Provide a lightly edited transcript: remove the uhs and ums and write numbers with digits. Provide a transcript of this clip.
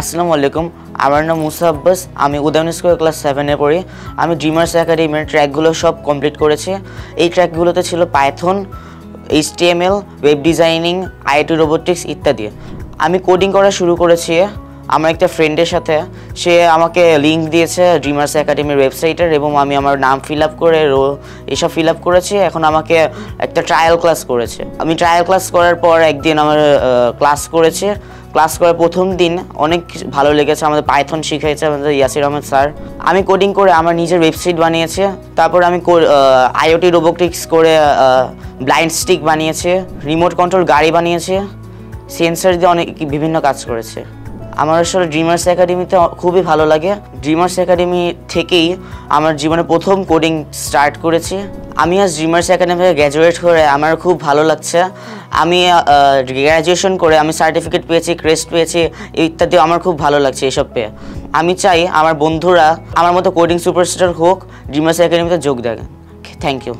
আসসালামু আলাইকুম। আমার নাম মুসা আব্বাস। আমি উদয়ন স্কুল ক্লাস 7-এ পড়ি। আমি ড্রিমার্স একাডেমির ট্র্যাকগুলো সব কমপ্লিট করেছি। এই ট্র্যাকগুলোতে ছিল Python, HTML, web designing, IT robotics ইত্যাদি। আমি কোডিং করা শুরু করেছি আমার একটা ফ্রেন্ডের সাথে। সে আমাকে লিঙ্ক দিয়েছে ড্রিমার্স একাডেমির ওয়েবসাইটের এবং আমি আমার নাম ফিল আপ করে এসব ফিল আপ করেছি। এখন আমাকে একটা ট্রায়াল ক্লাস করেছে। আমি ট্রায়াল ক্লাস করার পর একদিন আমার ক্লাস করেছি। ক্লাস করার প্রথম দিন অনেক ভালো লেগেছে। আমাদের পাইথন শিখিয়েছে আমাদের ইয়াসির আহমেদ স্যার। আমি কোডিং করে আমার নিজের ওয়েবসাইট বানিয়েছি। তারপর আমি আইওটি রোবোটিক্স করে ব্লাইন্ড স্টিক বানিয়েছি, রিমোট কন্ট্রোল গাড়ি বানিয়েছি, সেন্সর দিয়ে অনেক বিভিন্ন কাজ করেছে। আমার আসলে ড্রিমার্স একাডেমিতে খুবই ভালো লাগে। ড্রিমার্স একাডেমি থেকেই আমার জীবনে প্রথম কোডিং স্টার্ট করেছি। আমি আজ ড্রিমার্স একাডেমি থেকে গ্র্যাজুয়েট করে আমার খুব ভালো লাগছে। আমি গ্র্যাজুয়েশন করে আমি সার্টিফিকেট পেয়েছি, ক্রেস্ট পেয়েছি ইত্যাদি। আমার খুব ভালো লাগছে এসব পেয়ে। আমি চাই আমার বন্ধুরা আমার মতো কোডিং সুপারস্টার হোক, ড্রিমার্স একাডেমিতে যোগ দেয়। Thank you.